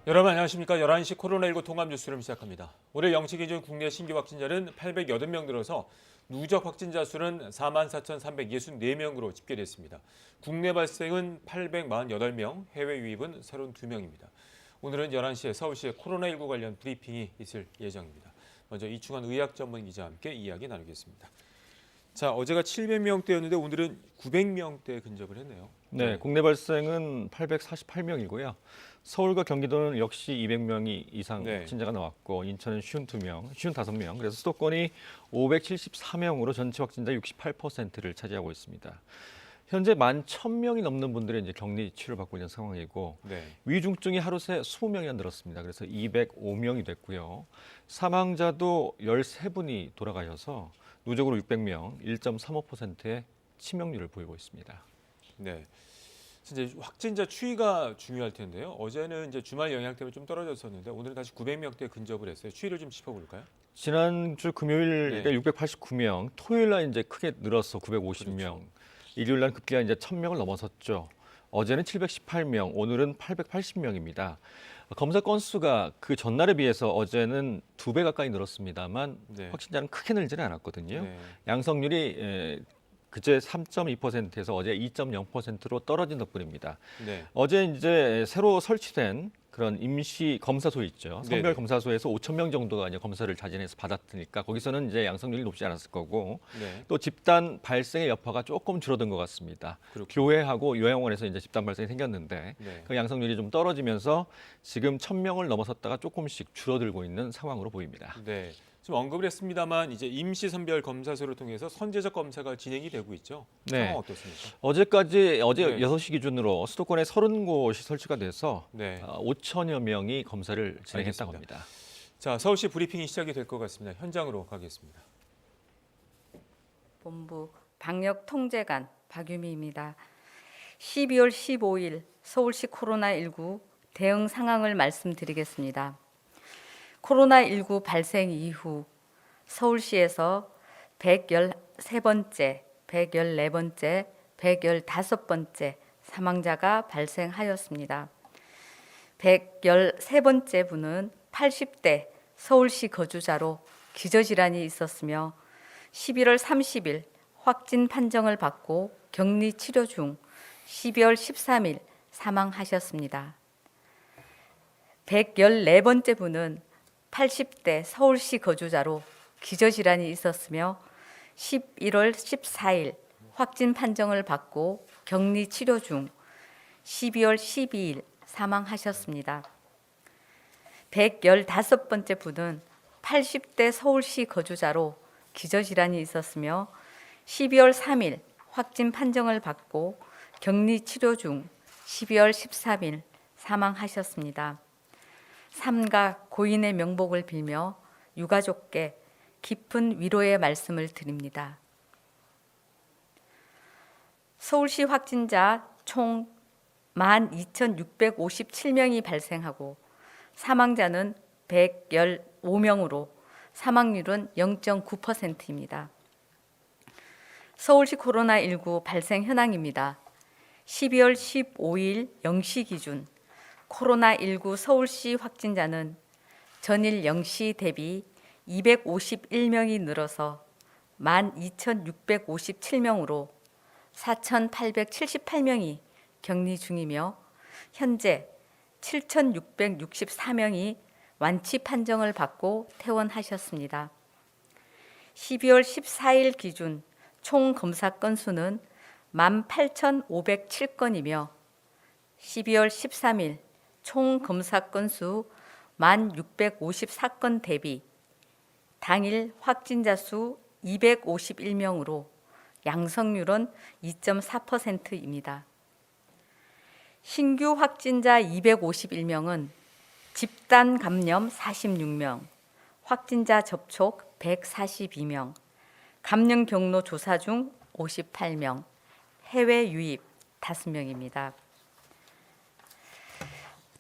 여러분 안녕하십니까? 11시 코로나19 통합 뉴스를 시작합니다. 올해 0시 기준 국내 신규 확진자는 880명 늘어서 누적 확진자 수는 44,364명으로 집계됐습니다. 국내 발생은 848명, 해외 유입은 32명입니다. 오늘은 11시에 서울시의 코로나19 관련 브리핑이 있을 예정입니다. 먼저 이충환 의학 전문 기자와 함께 이야기 나누겠습니다. 자, 어제가 700명대였는데 오늘은 900명대에 근접을 했네요. 네, 국내 발생은 848명이고요. 서울과 경기도는 역시 200명이 이상 확진자가 나왔고 인천은 55명, 그래서 수도권이 574명으로 전체 확진자 68%를 차지하고 있습니다. 현재 11,000명이 넘는 분들이 이제 격리 치료를 받고 있는 상황이고 위중증이 하루 새 20명이나 늘었습니다. 그래서 205명이 됐고요. 사망자도 13분이 돌아가셔서 누적으로 600명, 1.35%의 치명률을 보이고 있습니다. 네. 이제 확진자 추이가 중요할 텐데요. 어제는 이제 주말 영향 때문에 좀 떨어졌었는데 오늘은 다시 900명대 근접을 했어요. 추이를 좀 짚어볼까요? 지난주 금요일 689명, 토요일 날 이제 크게 늘어서 950명, 그렇죠. 일요일 날 급기야 이제 1,000명을 넘어섰죠. 어제는 718명, 오늘은 880명입니다. 검사 건수가 그 전날에 비해서 어제는 2배 가까이 늘었습니다만 확진자는 크게 늘지는 않았거든요. 양성률이 그제 3.2%에서 어제 2.0%로 떨어진 덕분입니다. 어제 이제 새로 설치된 그런 임시 검사소 있죠. 선별 검사소에서 5,000명 정도가 이제 검사를 자진해서 받았으니까 거기서는 이제 양성률이 높지 않았을 거고 또 집단 발생의 여파가 조금 줄어든 것 같습니다. 교회하고 요양원에서 이제 집단 발생이 생겼는데 그 양성률이 좀 떨어지면서 지금 1,000명을 넘어섰다가 조금씩 줄어들고 있는 상황으로 보입니다. 네. 지금 언급을 했습니다만 이제 임시 선별 검사소를 통해서 선제적 검사가 진행이 되고 있죠. 상황 어떻습니까? 어제 6시 기준으로 수도권에 30곳이 설치가 돼서 5천여 명이 검사를 진행했다고 합니다. 자, 서울시 브리핑이 시작이 될 것 같습니다. 현장으로 가겠습니다. 본부 방역통제관 박유미입니다. 12월 15일 서울시 코로나19 대응 상황을 말씀드리겠습니다. 코로나19 발생 이후 서울시에서 113번째, 114번째, 115번째 사망자가 발생하였습니다. 113번째 분은 80대 서울시 거주자로 기저질환이 있었으며 11월 30일 확진 판정을 받고 격리 치료 중 12월 13일 사망하셨습니다. 114번째 분은 80대 서울시 거주자로 기저질환이 있었으며 11월 14일 확진 판정을 받고 격리 치료 중 12월 12일 사망하셨습니다. 115번째 분은 80대 서울시 거주자로 기저질환이 있었으며 12월 3일 확진 판정을 받고 격리 치료 중 12월 13일 사망하셨습니다. 삼가 고인의 명복을 빌며 유가족께 깊은 위로의 말씀을 드립니다. 서울시 확진자 총 12,657명이 발생하고 사망자는 115명으로 사망률은 0.9%입니다. 서울시 코로나19 발생 현황입니다. 12월 15일 0시 기준 코로나19 서울시 확진자는 전일 0시 대비 251명이 늘어서 12,657명으로 4,878명이 격리 중이며 현재 7,664명이 완치 판정을 받고 퇴원하셨습니다. 12월 14일 기준 총 검사 건수는 18,507건이며 12월 13일 총 검사 건수 1,654건 대비 당일 확진자 수 251명으로 양성률은 2.4%입니다. 신규 확진자 251명은 집단 감염 46명, 확진자 접촉 142명, 감염 경로 조사 중 58명, 해외 유입 5명입니다.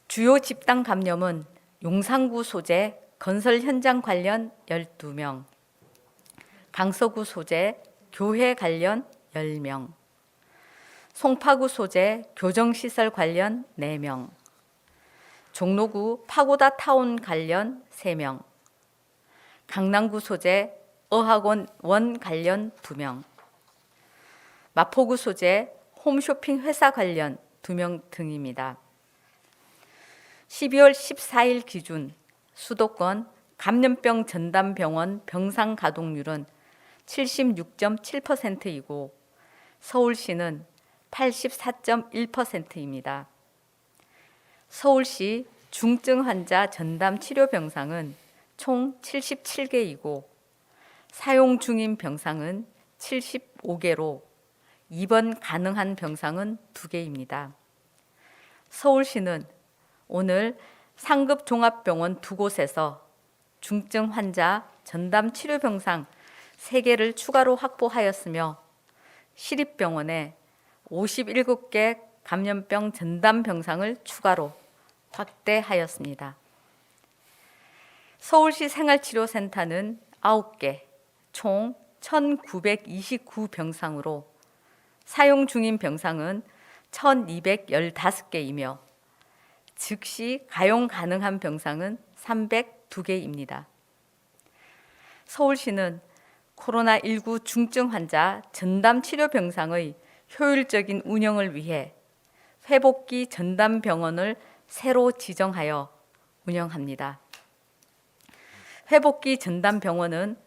주요 집단 감염은 용산구 소재 건설 현장 관련 12명, 강서구 소재 교회 관련 10명, 송파구 소재 교정시설 관련 4명, 종로구 파고다 타운 관련 3명, 강남구 소재 어학원 원 관련 2명, 마포구 소재 홈쇼핑 회사 관련 2명 등입니다. 12월 14일 기준 수도권 감염병 전담병원 병상 가동률은 76.7%이고 서울시는 84.1%입니다. 서울시 중증 환자 전담 치료 병상은 총 77개이고 사용 중인 병상은 75개로 입원 가능한 병상은 2개입니다. 서울시는 오늘 상급 종합병원 2곳에서 중증 환자 전담 치료 병상 3개를 추가로 확보하였으며 시립병원에 57개 감염병 전담 병상을 추가로 확대하였습니다. 서울시 생활치료센터는 9개, 총 1,929병상으로 사용 중인 병상은 1,215개이며 즉시 가용 가능한 병상은 302개입니다. 서울시는 코로나19 중증 환자 전담 치료 병상의 효율적인 운영을 위해 회복기 전담 병원을 새로 지정하여 운영합니다. 회복기 전담 병원은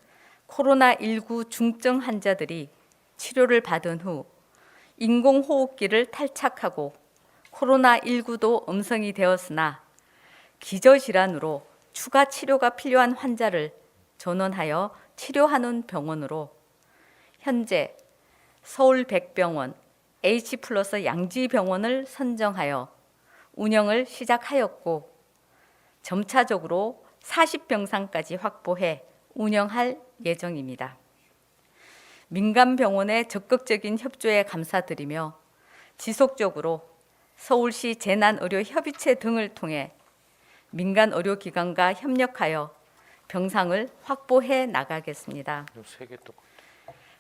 코로나19 중증 환자들이 치료를 받은 후 인공호흡기를 탈착하고 코로나19도 음성이 되었으나 기저질환으로 추가 치료가 필요한 환자를 전원하여 치료하는 병원으로 현재 서울 백병원, H+ 양지병원을 선정하여 운영을 시작하였고 점차적으로 40병상까지 확보해 운영할 예정입니다. 민간병원의 적극적인 협조에 감사드리며 지속적으로 서울시 재난의료협의체 등을 통해 민간의료기관과 협력하여 병상을 확보해 나가겠습니다.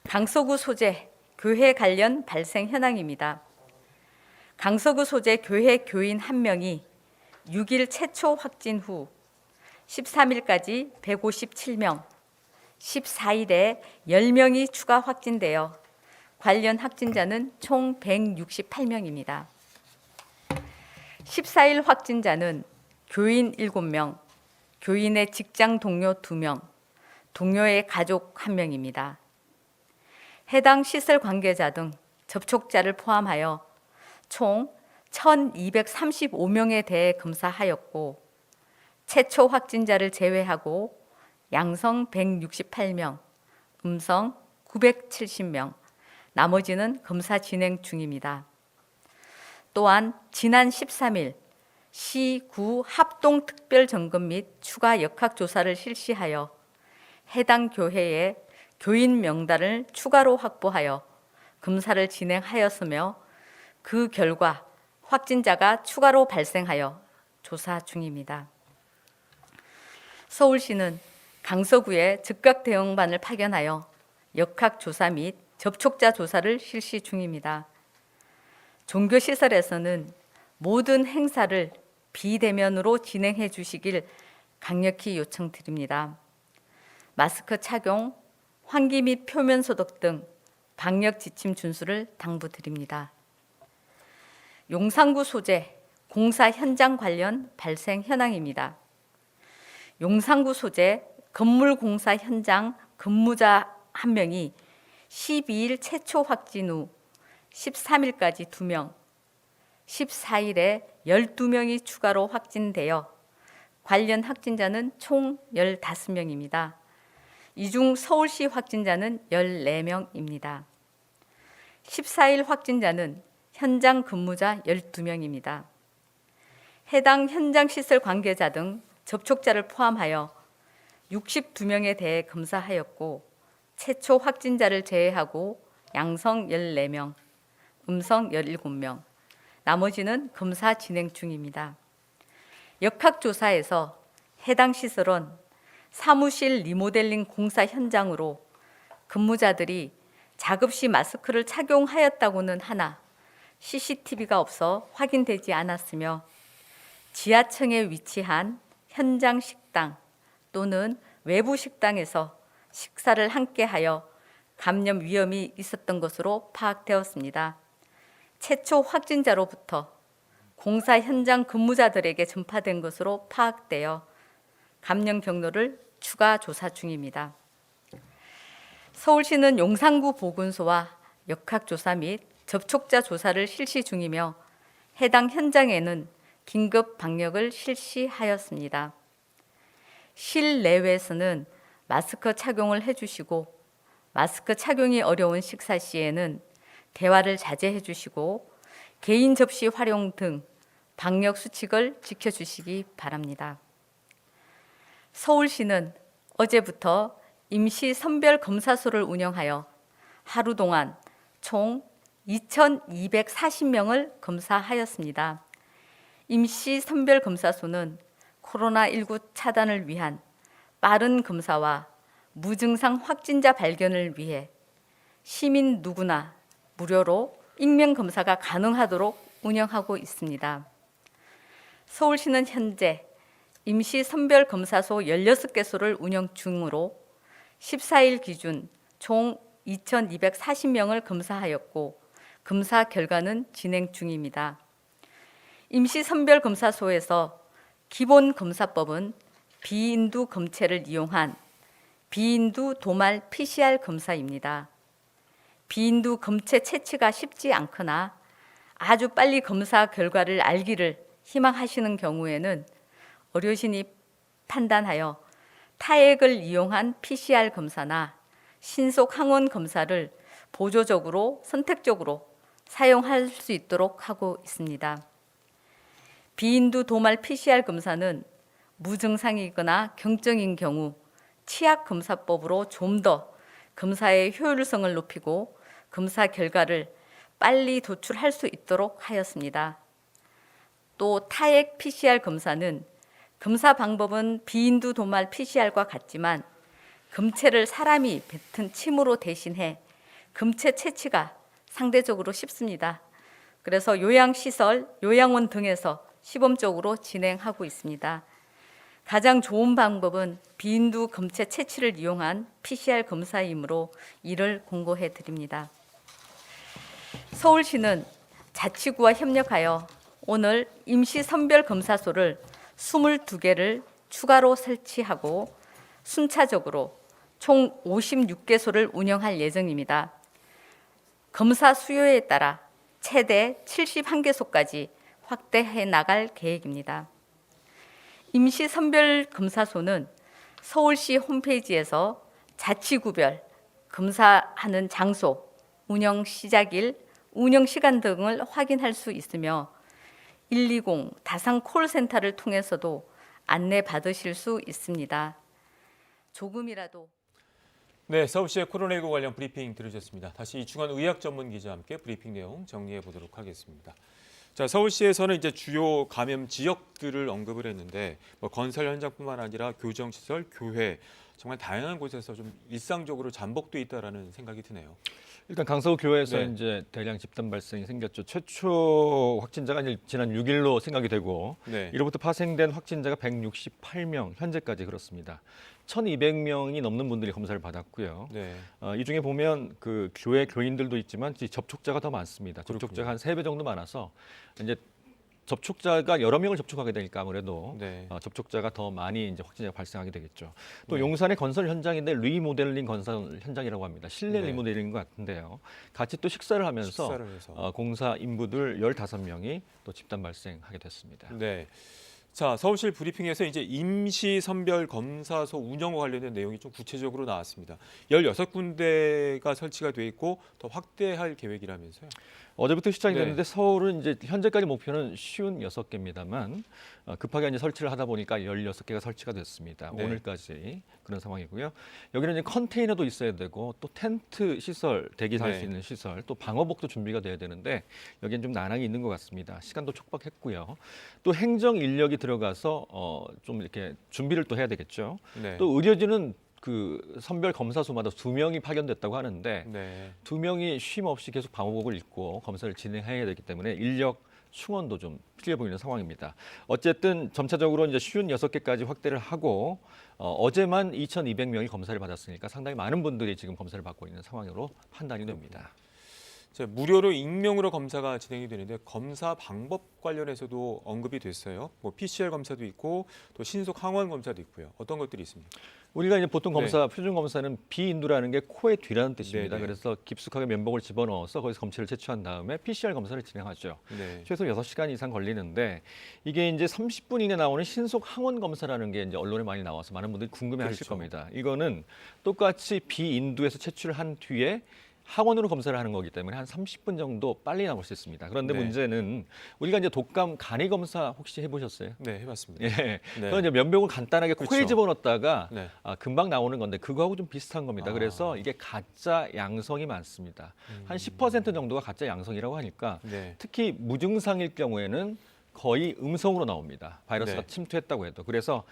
강서구 소재 교회 관련 발생 현황입니다. 강서구 소재 교회 교인 1명이 6일 최초 확진 후 13일까지 157명, 14일에 10명이 추가 확진되어 관련 확진자는 총 168명입니다. 14일 확진자는 교인 7명, 교인의 직장 동료 2명, 동료의 가족 1명입니다. 해당 시설 관계자 등 접촉자를 포함하여 총 1,235명에 대해 검사하였고 최초 확진자를 제외하고 양성 168명, 음성 970명, 나머지는 검사 진행 중입니다. 또한 지난 13일 시, 구 합동 특별 점검 및 추가 역학조사를 실시하여 해당 교회의 교인 명단을 추가로 확보하여 검사를 진행하였으며 그 결과 확진자가 추가로 발생하여 조사 중입니다. 서울시는 강서구에 즉각 대응반을 파견하여 역학조사 및 접촉자 조사를 실시 중입니다. 종교시설에서는 모든 행사를 비대면으로 진행해 주시길 강력히 요청드립니다. 마스크 착용, 환기 및 표면 소독 등 방역 지침 준수를 당부드립니다. 용산구 소재 공사 현장 관련 발생 현황입니다. 용산구 소재 건물 공사 현장 근무자 1명이 12일 최초 확진 후 13일까지 2명, 14일에 12명이 추가로 확진되어 관련 확진자는 총 15명입니다. 이 중 서울시 확진자는 14명입니다. 14일 확진자는 현장 근무자 12명입니다. 해당 현장 시설 관계자 등 접촉자를 포함하여 62명에 대해 검사하였고 최초 확진자를 제외하고 양성 14명, 음성 17명, 나머지는 검사 진행 중입니다. 역학조사에서 해당 시설은 사무실 리모델링 공사 현장으로 근무자들이 작업 시 마스크를 착용하였다고는 하나 CCTV가 없어 확인되지 않았으며 지하층에 위치한 현장 식당 또는 외부 식당에서 식사를 함께하여 감염 위험이 있었던 것으로 파악되었습니다. 최초 확진자로부터 공사 현장 근무자들에게 전파된 것으로 파악되어 감염 경로를 추가 조사 중입니다. 서울시는 용산구 보건소와 역학조사 및 접촉자 조사를 실시 중이며 해당 현장에는 긴급 방역을 실시하였습니다. 실내외에서는 마스크 착용을 해주시고 마스크 착용이 어려운 식사 시에는 대화를 자제해 주시고 개인 접시 활용 등 방역 수칙을 지켜주시기 바랍니다. 서울시는 어제부터 임시 선별검사소를 운영하여 하루 동안 총 2,240명을 검사하였습니다. 임시 선별검사소는 코로나19 차단을 위한 빠른 검사와 무증상 확진자 발견을 위해 시민 누구나 무료로 익명 검사가 가능하도록 운영하고 있습니다. 서울시는 현재 임시 선별검사소 16개소를 운영 중으로 14일 기준 총 2,240명을 검사하였고 검사 결과는 진행 중입니다. 임시 선별검사소에서 기본검사법은 비인두 검체를 이용한 비인두 도말 PCR 검사입니다. 비인두 검체 채취가 쉽지 않거나 아주 빨리 검사 결과를 알기를 희망하시는 경우에는 의료진이 판단하여 타액을 이용한 PCR 검사나 신속 항원 검사를 보조적으로 선택적으로 사용할 수 있도록 하고 있습니다. 비인두 도말 PCR 검사는 무증상이거나 경증인 경우 치약검사법으로 좀 더 검사의 효율성을 높이고 검사 결과를 빨리 도출할 수 있도록 하였습니다. 또 타액 PCR 검사는 검사 방법은 비인두 도말 PCR과 같지만 검체를 사람이 뱉은 침으로 대신해 검체 채취가 상대적으로 쉽습니다. 그래서 요양시설, 요양원 등에서 시범적으로 진행하고 있습니다. 가장 좋은 방법은 비인두 검체 채취를 이용한 PCR 검사이므로 이를 공고해 드립니다. 서울시는 자치구와 협력하여 오늘 임시 선별 검사소를 22개를 추가로 설치하고 순차적으로 총 56개소를 운영할 예정입니다. 검사 수요에 따라 최대 71개소까지 확대해 나갈 계획입니다. 임시 선별 검사소는 서울시 홈페이지에서 자치구별 검사하는 장소, 운영 시작일, 운영 시간 등을 확인할 수 있으며 120 다산 콜센터를 통해서도 안내 받으실 수 있습니다. 조금이라도 네, 서울시의 코로나19 관련 브리핑 들으셨습니다. 다시 이충환 의학 전문 기자와 함께 브리핑 내용 정리해 보도록 하겠습니다. 자, 서울시에서는 이제 주요 감염 지역들을 언급을 했는데 건설 현장뿐만 아니라 교정시설, 교회 정말 다양한 곳에서 좀 일상적으로 잠복돼 있다라는 생각이 드네요. 일단 강서구 교회에서 네. 이제 대량 집단 발생이 생겼죠. 최초 확진자가 이제 지난 6일로 생각이 되고 네. 이로부터 파생된 확진자가 168명, 현재까지 그렇습니다. 1,200명이 넘는 분들이 검사를 받았고요. 네. 이 중에 보면 그 교회 교인들도 있지만 접촉자가 더 많습니다. 접촉자가 한 3배 정도 많아서 이제 접촉자가 여러 명을 접촉하게 되니까 아무래도 네. 접촉자가 더 많이 이제 확진자가 발생하게 되겠죠. 또 네. 용산의 건설 현장인데 리모델링 건설 현장이라고 합니다. 실내 네. 리모델링인 것 같은데요. 같이 또 식사를 하면서 식사를 해서. 공사 인부들 15명이 또 집단 발생하게 됐습니다. 네. 자, 서울시 브리핑에서 이제 임시 선별 검사소 운영과 관련된 내용이 좀 구체적으로 나왔습니다. 16군데가 설치가 돼 있고 더 확대할 계획이라면서요. 어제부터 시작이 네. 됐는데 서울은 이제 현재까지 목표는 56개입니다만 급하게 이제 설치를 하다 보니까 16개가 설치가 됐습니다. 네. 오늘까지 그런 상황이고요. 여기는 이제 컨테이너도 있어야 되고 또 텐트 시설, 대기할 네. 수 있는 시설, 또 방호복도 준비가 돼야 되는데 여기는 좀 난항이 있는 것 같습니다. 시간도 촉박했고요. 또 행정 인력이 들어가서 좀 이렇게 준비를 또 해야 되겠죠. 네. 또 의료진은 그 선별 검사소마다 2명이 파견됐다고 하는데 네. 2명이 쉼 없이 계속 방호복을 입고 검사를 진행해야 되기 때문에 인력 충원도 좀 필요해 보이는 상황입니다. 어쨌든 점차적으로 이제 56개까지 확대를 하고 어제만 2,200명이 검사를 받았으니까 상당히 많은 분들이 지금 검사를 받고 있는 상황으로 판단이 됩니다. 자, 무료로 익명으로 검사가 진행이 되는데 검사 방법 관련해서도 언급이 됐어요. 뭐 PCR 검사도 있고 또 신속 항원 검사도 있고요. 어떤 것들이 있습니까? 우리가 이제 보통 검사, 표준 검사는 비인두라는 게 코의 뒤라는 뜻입니다. 네네. 그래서 깊숙하게 면봉을 집어넣어서 거기서 검체를 채취한 다음에 PCR 검사를 진행하죠. 네. 최소 6시간 이상 걸리는데 이게 이제 30분 이내 나오는 신속 항원 검사라는 게 이제 언론에 많이 나와서 많은 분들이 궁금해하실 그렇죠. 겁니다. 이거는 똑같이 비인두에서 채취를 한 뒤에 항원으로 검사를 하는 거기 때문에 한 30분 정도 빨리 나올 수 있습니다. 그런데 네. 문제는 우리가 이제 독감 간이 검사 혹시 해보셨어요? 네, 해봤습니다. 예. 네. 그건 이제 면봉을 간단하게 코에 그렇죠. 집어넣었다가 네. 금방 나오는 건데 그거하고 좀 비슷한 겁니다. 아. 그래서 이게 가짜 양성이 많습니다. 한 10% 정도가 가짜 양성이라고 하니까 네. 특히 무증상일 경우에는 거의 음성으로 나옵니다. 바이러스가 네. 침투했다고 해도. 그래서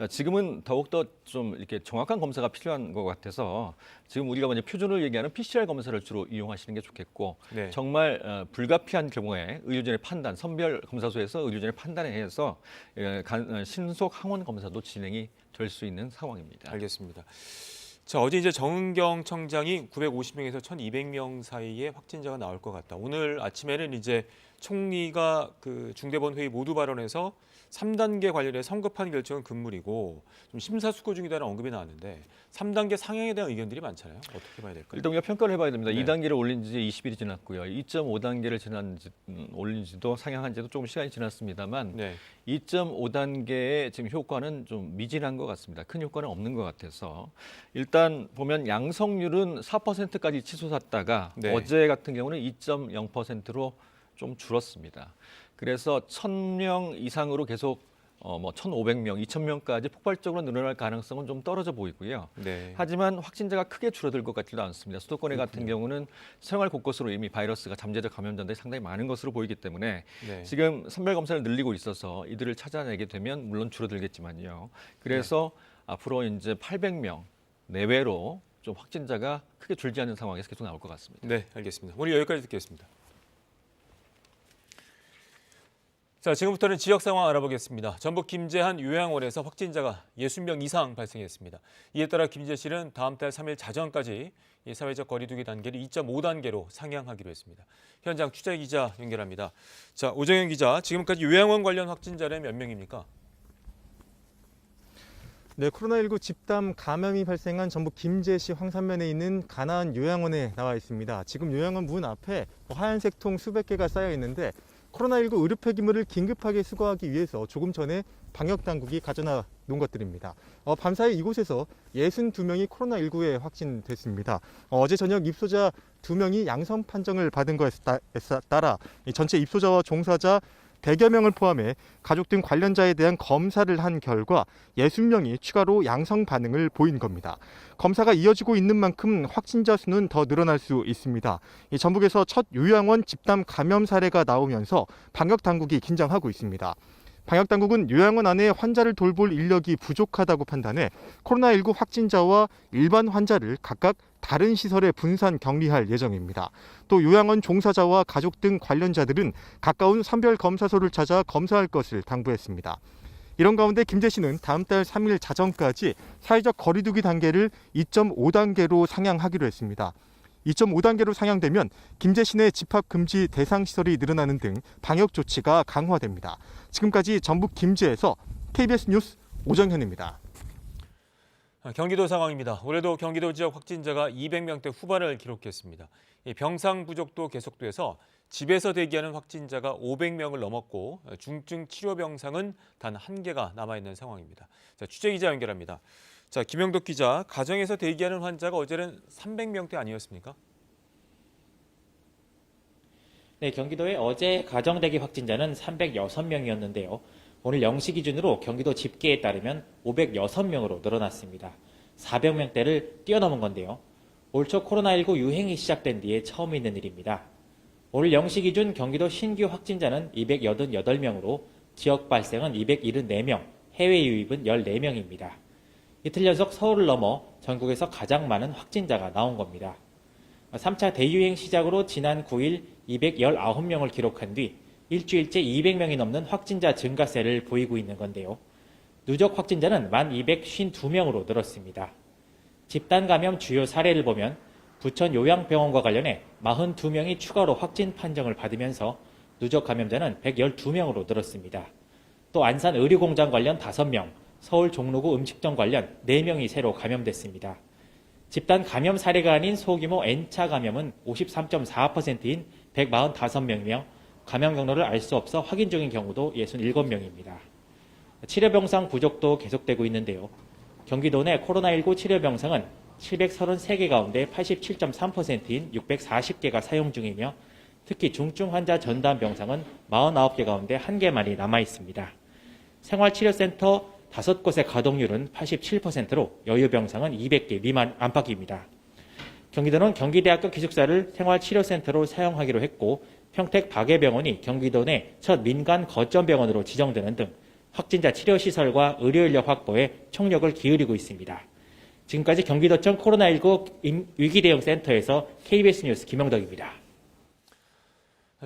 지금은 더욱더 좀 이렇게 정확한 검사가 필요한 것 같아서 지금 우리가 먼저 표준을 얘기하는 PCR 검사를 주로 이용하시는 게 좋겠고 네. 정말 불가피한 경우에 의료진의 판단, 선별 검사소에서 의료진의 판단에 의해서 신속 항원 검사도 진행이 될 수 있는 상황입니다. 알겠습니다. 자, 어제 이제 정은경 청장이 950명에서 1,200명 사이에 확진자가 나올 것 같다. 오늘 아침에는 이제 총리가 그 중대본 회의 모두 발언에서 3단계 관련해 성급한 결정은 금물이고 좀 심사숙고 중이다는 언급이 나왔는데 3단계 상향에 대한 의견들이 많잖아요. 어떻게 봐야 될까요? 일단 우리가 평가를 해봐야 됩니다. 네. 2단계를 올린 지 20일이 지났고요. 2.5단계를 올린 지도 상향한 지도 조금 시간이 지났습니다만 네. 2.5단계의 지금 효과는 좀 미진한 것 같습니다. 큰 효과는 없는 것 같아서 일단 보면 양성률은 4%까지 치솟았다가 네. 어제 같은 경우는 2.0%로 좀 줄었습니다. 그래서 1,000명 이상으로 계속 1,500명, 2,000명까지 폭발적으로 늘어날 가능성은 좀 떨어져 보이고요. 네. 하지만 확진자가 크게 줄어들 것 같지도 않습니다. 수도권에 같은 경우는 생활 곳곳으로 이미 바이러스가 잠재적 감염자들이 상당히 많은 것으로 보이기 때문에 네. 지금 선별 검사를 늘리고 있어서 이들을 찾아내게 되면 물론 줄어들겠지만요. 그래서 앞으로 이제 800명 내외로 좀 확진자가 크게 줄지 않는 상황에서 계속 나올 것 같습니다. 네, 알겠습니다. 오늘 여기까지 듣겠습니다. 자, 지금부터는 지역 상황 알아보겠습니다. 전북 김제한 요양원에서 확진자가 60명 이상 발생했습니다. 이에 따라 김제시는 다음 달 3일 자정까지 이 사회적 거리두기 단계를 2.5단계로 상향하기로 했습니다. 현장 취재 기자 연결합니다. 자, 오정현 기자, 지금까지 요양원 관련 확진자는 몇 명입니까? 네, 코로나19 집단 감염이 발생한 전북 김제시 황산면에 있는 가나안 요양원에 나와 있습니다. 지금 요양원 문 앞에 하얀색 통 수백 개가 쌓여 있는데 코로나19 의료 폐기물을 긴급하게 수거하기 위해서 조금 전에 방역당국이 가져다 놓은 것들입니다. 밤사이 이곳에서 62명이 코로나19에 확진됐습니다. 어제 저녁 입소자 2명이 양성 판정을 받은 것에 따라 전체 입소자와 종사자 100여 명을 포함해 가족 등 관련자에 대한 검사를 한 결과 60명이 추가로 양성 반응을 보인 겁니다. 검사가 이어지고 있는 만큼 확진자 수는 더 늘어날 수 있습니다. 전북에서 첫 요양원 집단 감염 사례가 나오면서 방역 당국이 긴장하고 있습니다. 방역 당국은 요양원 안에 환자를 돌볼 인력이 부족하다고 판단해 코로나19 확진자와 일반 환자를 각각 다른 시설에 분산 격리할 예정입니다. 또 요양원 종사자와 가족 등 관련자들은 가까운 선별검사소를 찾아 검사할 것을 당부했습니다. 이런 가운데 김제시는 다음 달 3일 자정까지 사회적 거리두기 단계를 2.5단계로 상향하기로 했습니다. 2.5단계로 상향되면 김제시 내 집합금지 대상 시설이 늘어나는 등 방역 조치가 강화됩니다. 지금까지 전북 김제에서 KBS 뉴스 오정현입니다. 경기도 상황입니다. 올해도 경기도 지역 확진자가 200명대 후반을 기록했습니다. 병상 부족도 계속돼서 집에서 대기하는 확진자가 500명을 넘었고 중증 치료 병상은 단 1개가 남아있는 상황입니다. 자, 취재 기자 연결합니다. 자, 김영덕 기자, 가정에서 대기하는 환자가 어제는 300명대 아니었습니까? 네, 경기도의 어제 가정대기 확진자는 306명이었는데요. 오늘 0시 기준으로 경기도 집계에 따르면 506명으로 늘어났습니다. 400명대를 뛰어넘은 건데요. 올 초 코로나19 유행이 시작된 뒤에 처음 있는 일입니다. 오늘 0시 기준 경기도 신규 확진자는 288명으로 지역 발생은 274명, 해외 유입은 14명입니다. 이틀 연속 서울을 넘어 전국에서 가장 많은 확진자가 나온 겁니다. 3차 대유행 시작으로 지난 9일 219명을 기록한 뒤 일주일째 200명이 넘는 확진자 증가세를 보이고 있는 건데요. 누적 확진자는 1,252명으로 늘었습니다. 집단 감염 주요 사례를 보면 부천 요양병원과 관련해 42명이 추가로 확진 판정을 받으면서 누적 감염자는 112명으로 늘었습니다. 또 안산 의류공장 관련 5명, 서울 종로구 음식점 관련 4명이 새로 감염됐습니다. 집단 감염 사례가 아닌 소규모 N차 감염은 53.4%인 145명이며 감염 경로를 알 수 없어 확인 중인 경우도 67명입니다. 치료 병상 부족도 계속되고 있는데요. 경기도 내 코로나19 치료 병상은 733개 가운데 87.3%인 640개가 사용 중이며 특히 중증 환자 전담 병상은 49개 가운데 1개만이 남아 있습니다. 생활치료센터 5곳의 가동률은 87%로 여유 병상은 200개 미만 안팎입니다. 경기도는 경기대학교 기숙사를 생활치료센터로 사용하기로 했고 평택 박예병원이 경기도 내 첫 민간 거점병원으로 지정되는 등 확진자 치료시설과 의료인력 확보에 총력을 기울이고 있습니다. 지금까지 경기도청 코로나19 위기대응센터에서 KBS 뉴스 김영덕입니다.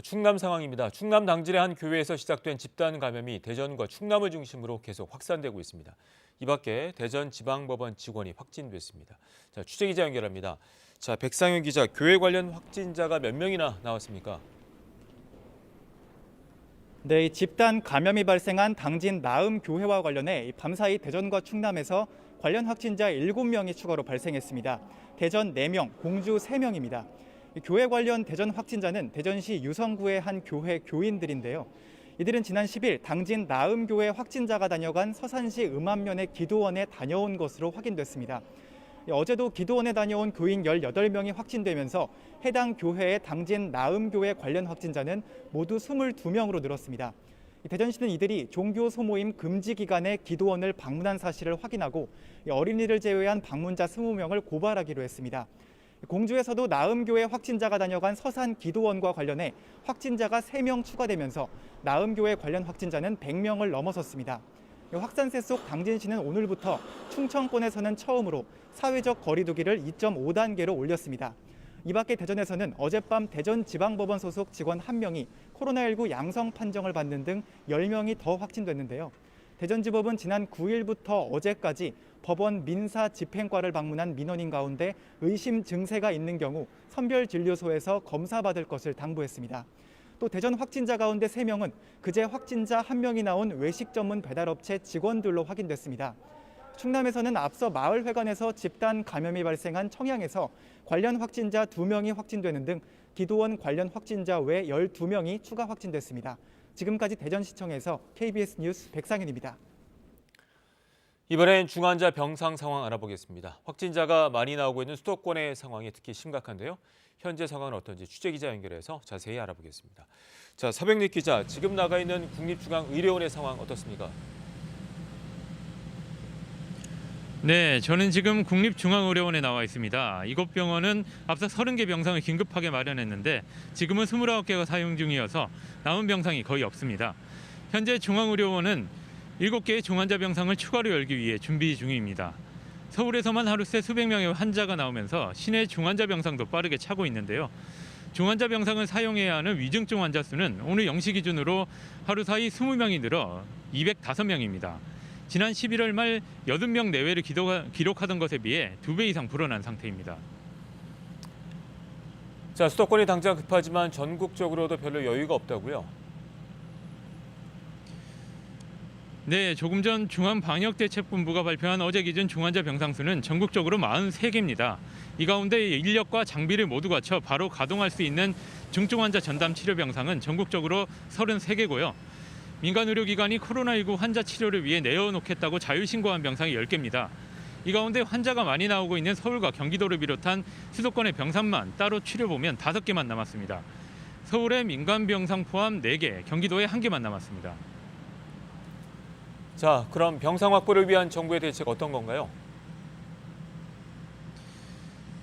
충남 상황입니다. 충남 당진의 한 교회에서 시작된 집단 감염이 대전과 충남을 중심으로 계속 확산되고 있습니다. 이 밖에 대전지방법원 직원이 확진됐습니다. 자, 취재기자 연결합니다. 자, 백상현 기자, 교회 관련 확진자가 몇 명이나 나왔습니까? 네, 집단 감염이 발생한 당진 나음교회와 관련해 밤사이 대전과 충남에서 관련 확진자 7명이 추가로 발생했습니다. 대전 4명, 공주 3명입니다. 교회 관련 대전 확진자는 대전시 유성구의 한 교회 교인들인데요. 이들은 지난 10일 당진 나음교회 확진자가 다녀간 서산시 음암면의 기도원에 다녀온 것으로 확인됐습니다. 어제도 기도원에 다녀온 교인 18명이 확진되면서 해당 교회의 당진 나음교회 관련 확진자는 모두 22명으로 늘었습니다. 대전시는 이들이 종교 소모임 금지 기간에 기도원을 방문한 사실을 확인하고 어린이를 제외한 방문자 20명을 고발하기로 했습니다. 공주에서도 나음교회 확진자가 다녀간 서산 기도원과 관련해 확진자가 3명 추가되면서 나음교회 관련 확진자는 100명을 넘어섰습니다. 확산세 속 당진시는 오늘부터 충청권에서는 처음으로 사회적 거리 두기를 2.5단계로 올렸습니다. 이 밖에 대전에서는 어젯밤 대전지방법원 소속 직원 1명이 코로나19 양성 판정을 받는 등 10명이 더 확진됐는데요. 대전지법은 지난 9일부터 어제까지 법원 민사집행과를 방문한 민원인 가운데 의심 증세가 있는 경우 선별진료소에서 검사받을 것을 당부했습니다. 또 대전 확진자 가운데 3명은 그제 확진자 1명이 나온 외식 전문 배달업체 직원들로 확인됐습니다. 충남에서는 앞서 마을회관에서 집단 감염이 발생한 청양에서 관련 확진자 2명이 확진되는 등 기도원 관련 확진자 외 12명이 추가 확진됐습니다. 지금까지 대전시청에서 KBS 뉴스 백상현입니다. 이번엔 중환자 병상 상황 알아보겠습니다. 확진자가 많이 나오고 있는 수도권의 상황이 특히 심각한데요. 현재 상황은 어떤지 취재기자 연결해서 자세히 알아보겠습니다. 자, 서병립 기자, 지금 나가 있는 국립중앙의료원의 상황 어떻습니까? 네, 저는 지금 국립중앙의료원에 나와 있습니다. 이곳 병원은 앞서 30개 병상을 긴급하게 마련했는데 지금은 29개가 사용 중이어서 남은 병상이 거의 없습니다. 현재 중앙의료원은 7개의 중환자 병상을 추가로 열기 위해 준비 중입니다. 서울에서만 하루 새 수백 명의 환자가 나오면서 시내 중환자 병상도 빠르게 차고 있는데요. 중환자 병상을 사용해야 하는 위중증 환자 수는 오늘 0시 기준으로 하루 사이 20명이 늘어 205명입니다. 지난 11월 말 80명 내외를 기록하던 것에 비해 2배 이상 불어난 상태입니다. 자, 수도권이 당장 급하지만 전국적으로도 별로 여유가 없다고요? 네, 조금 전 중앙방역대책본부가 발표한 어제 기준 중환자 병상 수는 전국적으로 43개입니다. 이 가운데 인력과 장비를 모두 갖춰 바로 가동할 수 있는 중증 환자 전담 치료 병상은 전국적으로 33개고요. 민간 의료기관이 코로나19 환자 치료를 위해 내어놓겠다고 자율신고한 병상이 10개입니다. 이 가운데 환자가 많이 나오고 있는 서울과 경기도를 비롯한 수도권의 병상만 따로 치료보면 5개만 남았습니다. 서울의 민간 병상 포함 4개, 경기도에 1개만 남았습니다. 자, 그럼 병상 확보를 위한 정부의 대책 어떤 건가요?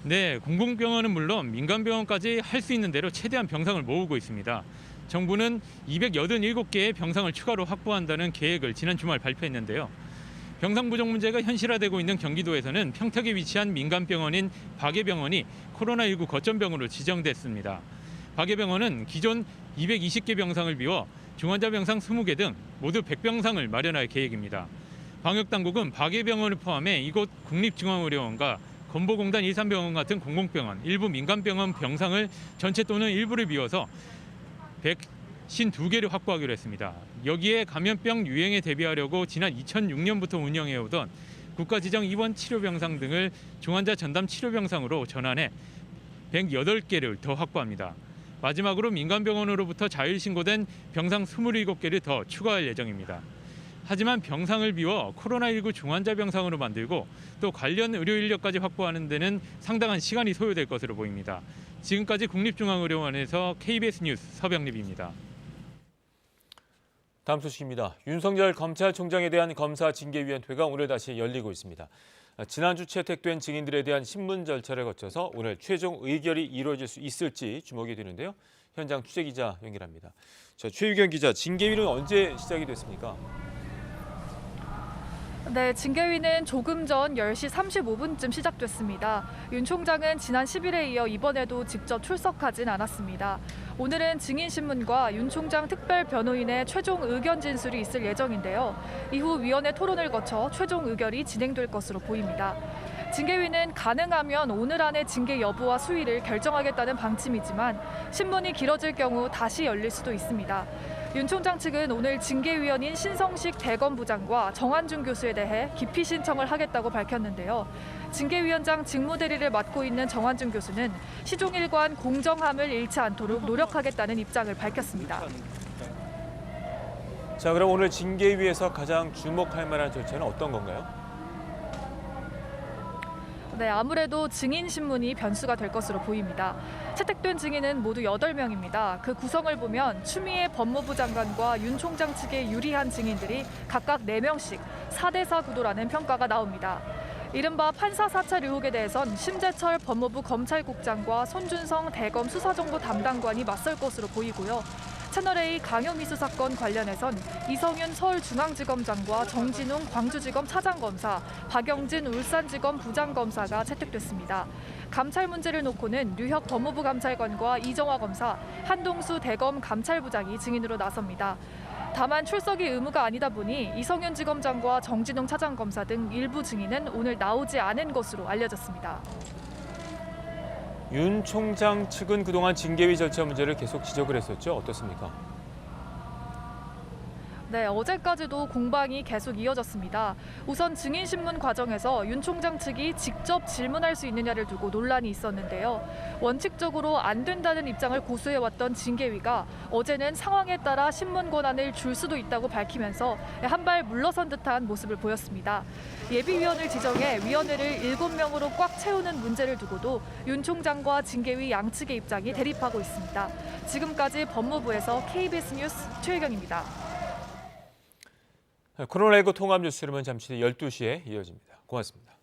네, 공공병원은 물론 민간병원까지 할 수 있는 대로 최대한 병상을 모으고 있습니다. 정부는 287개의 병상을 추가로 확보한다는 계획을 지난 주말 발표했는데요. 병상 부족 문제가 현실화되고 있는 경기도에서는 평택에 위치한 민간병원인 박예병원이 코로나19 거점병원으로 지정됐습니다. 박예병원은 기존 220개 병상을 비워 중환자 병상 20개 등 모두 100병상을 마련할 계획입니다. 방역당국은 박예병원을 포함해 이곳 국립중앙의료원과 건보공단 일산병원 같은 공공병원, 일부 민간병원 병상을 전체 또는 일부를 비워서 152개를 확보하기로 했습니다. 여기에 감염병 유행에 대비하려고 지난 2006년부터 운영해오던 국가지정 입원 치료병상 등을 중환자 전담 치료병상으로 전환해 108개를 더 확보합니다. 마지막으로 민간병원으로부터 자율 신고된 병상 27개를 더 추가할 예정입니다. 하지만 병상을 비워 코로나19 중환자 병상으로 만들고 또 관련 의료 인력까지 확보하는 데는 상당한 시간이 소요될 것으로 보입니다. 지금까지 국립중앙의료원에서 KBS 뉴스 서병립입니다. 다음 소식입니다. 윤석열 검찰총장에 대한 검사징계위원회가 오늘 다시 열리고 있습니다. 지난주 채택된 증인들에 대한 신문 절차를 거쳐서 오늘 최종 의결이 이루어질 수 있을지 주목이 되는데요. 현장 취재기자 연결합니다. 최유경 기자, 징계위는 언제 시작이 됐습니까? 네, 징계위는 조금 전 10시 35분쯤 시작됐습니다. 윤 총장은 지난 10일에 이어 이번에도 직접 출석하진 않았습니다. 오늘은 증인신문과 윤 총장 특별 변호인의 최종 의견 진술이 있을 예정인데요. 이후 위원회 토론을 거쳐 최종 의결이 진행될 것으로 보입니다. 징계위는 가능하면 오늘 안에 징계 여부와 수위를 결정하겠다는 방침이지만 신문이 길어질 경우 다시 열릴 수도 있습니다. 윤 총장 측은 오늘 징계위원인 신성식 대검부장과 정한준 교수에 대해 기피 신청을 하겠다고 밝혔는데요. 징계위원장 직무대리를 맡고 있는 정한준 교수는 시종일관 공정함을 잃지 않도록 노력하겠다는 입장을 밝혔습니다. 자, 그럼 오늘 징계위에서 가장 주목할 만한 절차는 어떤 건가요? 네, 아무래도 증인신문이 변수가 될 것으로 보입니다. 채택된 증인은 모두 8명입니다. 그 구성을 보면 추미애 법무부 장관과 윤 총장 측에 유리한 증인들이 각각 4명씩 4대4 구도라는 평가가 나옵니다. 이른바 판사 사찰 의혹에 대해선 심재철 법무부 검찰국장과 손준성 대검 수사정보 담당관이 맞설 것으로 보이고요. 채널A 강요미수 사건 관련해선 이성윤 서울중앙지검장과 정진웅 광주지검 차장검사, 박영진 울산지검 부장검사가 채택됐습니다. 감찰 문제를 놓고는 류혁 법무부 감찰관과 이정화 검사, 한동수 대검 감찰부장이 증인으로 나섭니다. 다만 출석이 의무가 아니다 보니 이성윤 지검장과 정진웅 차장검사 등 일부 증인은 오늘 나오지 않은 것으로 알려졌습니다. 윤 총장 측은 그동안 징계위 절차 문제를 계속 지적을 했었죠. 어떻습니까? 네, 어제까지도 공방이 계속 이어졌습니다. 우선 증인신문 과정에서 윤 총장 측이 직접 질문할 수 있느냐를 두고 논란이 있었는데요. 원칙적으로 안 된다는 입장을 고수해왔던 징계위가 어제는 상황에 따라 신문 권한을 줄 수도 있다고 밝히면서 한 발 물러선 듯한 모습을 보였습니다. 예비위원을 지정해 위원회를 7명으로 꽉 채우는 문제를 두고도 윤 총장과 징계위 양측의 입장이 대립하고 있습니다. 지금까지 법무부에서 KBS 뉴스 최유경입니다. 코로나19 통합 뉴스룸은 잠시 뒤 12시에 이어집니다. 고맙습니다.